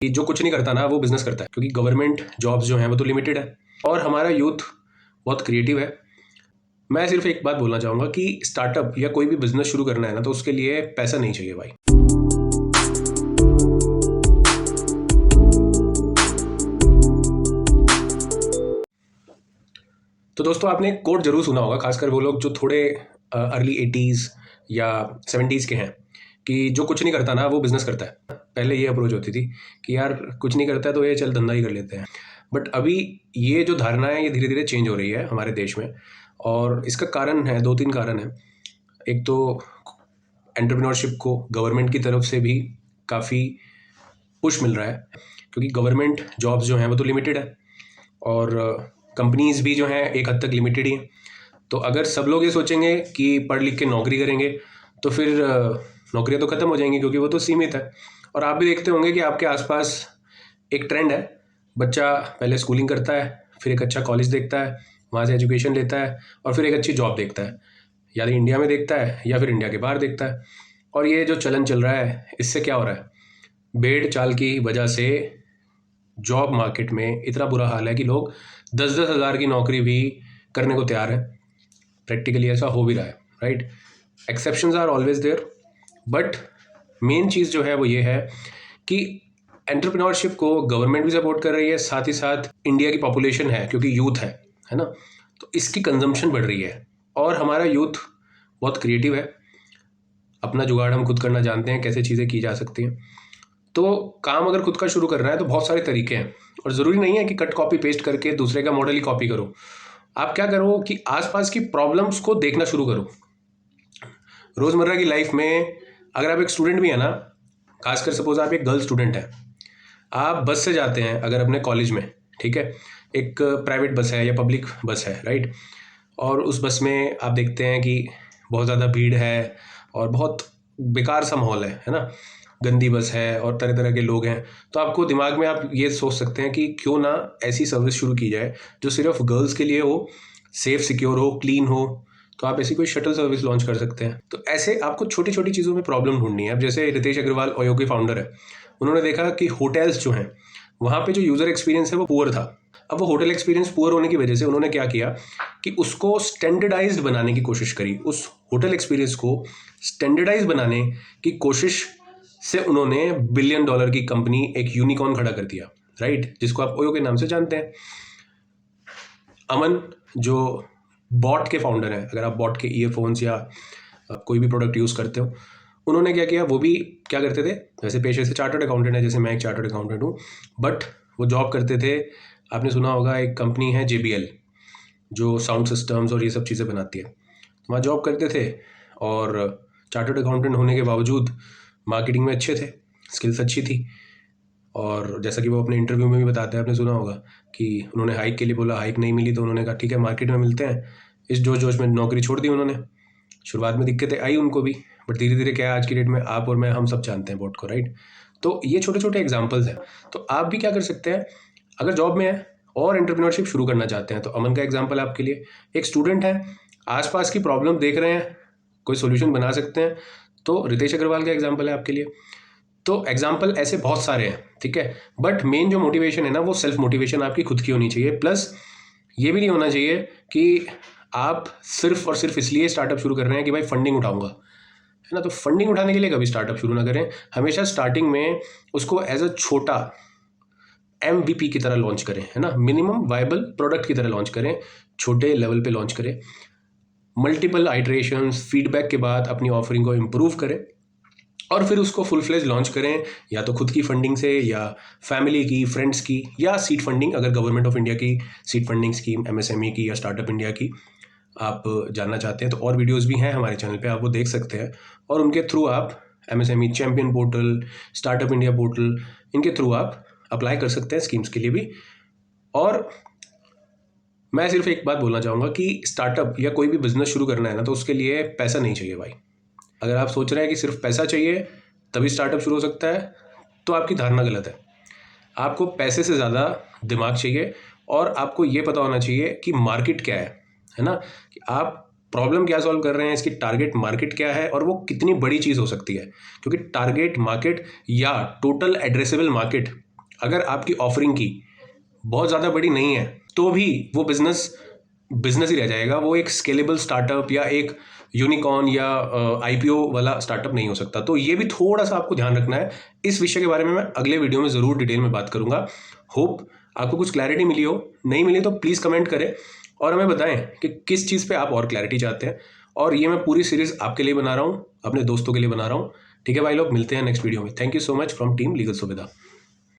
कि जो कुछ नहीं करता ना वो बिजनेस करता है, क्योंकि गवर्नमेंट जॉब्स जो हैं वो तो लिमिटेड है और हमारा यूथ बहुत क्रिएटिव है। मैं सिर्फ एक बात बोलना चाहूँगा कि स्टार्टअप या कोई भी बिजनेस शुरू करना है ना, तो उसके लिए पैसा नहीं चाहिए भाई। तो दोस्तों, आपने एक कोट जरूर सुना होगा, खासकर वो लोग जो थोड़े अर्ली 80s या 70s के हैं, कि जो कुछ नहीं करता ना वो बिजनेस करता है। पहले ये अप्रोच होती थी कि यार कुछ नहीं करता है तो ये चल धंधा ही कर लेते हैं। बट अभी ये जो धारणा है ये धीरे धीरे चेंज हो रही है हमारे देश में, और इसका कारण है, दो तीन कारण है। एक तो एंटरप्रेन्योरशिप को गवर्नमेंट की तरफ से भी काफ़ी पुश मिल रहा है, क्योंकि गवर्नमेंट जॉब्स जो हैं वो तो लिमिटेड है और कंपनीज भी जो हैं एक हद तक लिमिटेड ही हैं। तो अगर सब लोग ये सोचेंगे कि पढ़ लिख के नौकरी करेंगे तो फिर नौकरियां तो ख़त्म हो जाएंगी, क्योंकि वो तो सीमित है। और आप भी देखते होंगे कि आपके आसपास एक ट्रेंड है, बच्चा पहले स्कूलिंग करता है, फिर एक अच्छा कॉलेज देखता है, वहाँ से एजुकेशन लेता है और फिर एक अच्छी जॉब देखता है, या तो इंडिया में देखता है या फिर इंडिया के बाहर देखता है। और ये जो चलन चल रहा है, इससे क्या हो रहा है, भेड़ चाल की वजह से जॉब मार्केट में इतना बुरा हाल है कि लोग 10-10 हज़ार की नौकरी भी करने को तैयार है। प्रैक्टिकली ऐसा हो भी रहा है, right. Exceptions are always there, but main चीज़ जो है वो ये है कि एंटरप्रेन्योरशिप को गवर्नमेंट भी सपोर्ट कर रही है, साथ ही साथ इंडिया की पॉपुलेशन है, क्योंकि यूथ है ना, तो इसकी कंजम्पशन बढ़ रही है। और हमारा यूथ बहुत क्रिएटिव है, अपना जुगाड़ हम खुद करना जानते हैं, कैसे चीज़ें की जा सकती हैं। तो काम अगर खुद का शुरू करना है तो बहुत सारे तरीके हैं, और ज़रूरी नहीं है कि कट कॉपी पेस्ट करके दूसरे का मॉडल ही कॉपी करो। आप क्या करो कि आसपास की प्रॉब्लम्स को देखना शुरू करो। रोज़मर्रा की लाइफ में अगर आप एक स्टूडेंट भी है ना, खासकर सपोज आप एक गर्ल स्टूडेंट हैं, आप बस से जाते हैं अगर अपने कॉलेज में, ठीक है, एक प्राइवेट बस है या पब्लिक बस है, राइट। और उस बस में आप देखते हैं कि बहुत ज़्यादा भीड़ है और बहुत बेकार सा माहौल है ना, गंदी बस है और तरह तरह के लोग हैं। तो आपको दिमाग में आप ये सोच सकते हैं कि क्यों ना ऐसी सर्विस शुरू की जाए जो सिर्फ गर्ल्स के लिए हो, सेफ सिक्योर हो, क्लीन हो। तो आप ऐसी कोई शटल सर्विस लॉन्च कर सकते हैं। तो ऐसे आपको छोटी छोटी चीज़ों में प्रॉब्लम ढूंढनी है। अब जैसे रितेश अग्रवाल ओयो के फाउंडर है, उन्होंने देखा कि होटल्स जो हैं वहाँ पे जो यूज़र एक्सपीरियंस है वो पुअर था। अब वो होटल एक्सपीरियंस पुअर होने की वजह से उन्होंने क्या किया कि उसको स्टैंडर्डाइज्ड बनाने की कोशिश करी। उस होटल एक्सपीरियंस को स्टैंडर्डाइज बनाने की कोशिश से उन्होंने $1 बिलियन की कंपनी, एक यूनिकॉर्न खड़ा कर दिया, राइट, जिसको आप ओयो के नाम से जानते हैं। अमन जो बॉट के फाउंडर हैं, अगर आप बॉट के ईयरफोन्स या कोई भी प्रोडक्ट यूज़ करते हो, उन्होंने क्या किया, वो भी क्या करते थे, वैसे पेशे से चार्टर्ड अकाउंटेंट है, जैसे मैं एक चार्टर्ड अकाउंटेंट हूँ, बट वो जॉब करते थे, आपने सुना होगा एक कंपनी है JBL जो साउंड सिस्टम्स और ये सब चीज़ें बनाती है, वहाँ जॉब करते थे। और चार्टर्ड अकाउंटेंट होने के बावजूद मार्केटिंग में अच्छे थे, स्किल्स अच्छी थी। और जैसा कि वो अपने इंटरव्यू में भी बताते हैं, आपने सुना होगा कि उन्होंने हाइक के लिए बोला, हाइक नहीं मिली तो उन्होंने कहा ठीक है मार्केट में मिलते हैं। इस जोश जोश में नौकरी छोड़ दी उन्होंने। शुरुआत में दिक्कतें आई उनको भी, बट धीरे धीरे क्या है, आज की डेट में आप और मैं हम सब जानते हैं बॉट को, राइट। तो ये छोटे छोटे एग्जाम्पल्स हैं। तो आप भी क्या कर सकते हैं, अगर जॉब में है और एंटरप्रेन्योरशिप शुरू करना चाहते हैं, तो अमन का एग्जाम्पल आपके लिए। एक स्टूडेंट है, आसपास की प्रॉब्लम देख रहे हैं, कोई सोल्यूशन बना सकते हैं, तो रितेश अग्रवाल का एग्जाम्पल है आपके लिए। तो एग्जाम्पल ऐसे बहुत सारे हैं, ठीक है। बट मेन जो मोटिवेशन है ना, वो सेल्फ मोटिवेशन आपकी खुद की होनी चाहिए। प्लस ये भी नहीं होना चाहिए कि आप सिर्फ और सिर्फ इसलिए स्टार्टअप शुरू कर रहे हैं कि भाई फंडिंग उठाऊंगा, है ना। तो फंडिंग उठाने के लिए कभी स्टार्टअप शुरू ना करें। हमेशा स्टार्टिंग में उसको एज अ छोटा MVP की तरह लॉन्च करें, है ना, मिनिमम वायबल प्रोडक्ट की तरह लॉन्च करें, छोटे लेवल पे लॉन्च करें। मल्टीपल आइटरेशंस, फीडबैक के बाद अपनी ऑफरिंग को इम्प्रूव करें और फिर उसको फुल फ्लेज लॉन्च करें, या तो खुद की फंडिंग से, या फैमिली की, फ्रेंड्स की, या सीड फंडिंग, अगर गवर्नमेंट ऑफ इंडिया की सीड फंडिंग स्कीम, MSME की या स्टार्टअप इंडिया की आप जानना चाहते हैं, तो और वीडियोस भी हैं हमारे चैनल पे, आप वो देख सकते हैं। और उनके थ्रू आप MSME champion portal, startup India portal, इनके थ्रू आप अप्लाई कर सकते हैं स्कीम्स के लिए भी। और मैं सिर्फ एक बात बोलना चाहूँगा कि स्टार्टअप या कोई भी बिजनेस शुरू करना है ना, तो उसके लिए पैसा नहीं चाहिए भाई। अगर आप सोच रहे हैं कि सिर्फ पैसा चाहिए तभी स्टार्टअप शुरू हो सकता है, तो आपकी धारणा गलत है। आपको पैसे से ज़्यादा दिमाग चाहिए, और आपको ये पता होना चाहिए कि मार्केट क्या है ना, कि आप प्रॉब्लम क्या सॉल्व कर रहे हैं, इसकी टारगेट मार्केट क्या है, और वो कितनी बड़ी चीज़ हो सकती है। क्योंकि टारगेट मार्केट या टोटल एड्रेसेबल मार्केट अगर आपकी ऑफरिंग की बहुत ज़्यादा बड़ी नहीं है तो भी वो बिजनेस बिजनेस ही रह जाएगा, वो एक स्केलेबल स्टार्टअप या एक यूनिकॉर्न या आईपीओ वाला स्टार्टअप नहीं हो सकता। तो ये भी थोड़ा सा आपको ध्यान रखना है। इस विषय के बारे में मैं अगले वीडियो में ज़रूर डिटेल में बात करूंगा। होप आपको कुछ क्लैरिटी मिली हो, नहीं मिली तो प्लीज़ कमेंट करें और हमें बताएं कि किस चीज़ पे आप और क्लैरिटी चाहते हैं। और ये मैं पूरी सीरीज़ आपके लिए बना रहा हूँ, अपने दोस्तों के लिए बना रहा हूँ। ठीक है भाई लोग, मिलते हैं नेक्स्ट वीडियो में। Thank you so much from team legal सुविधा।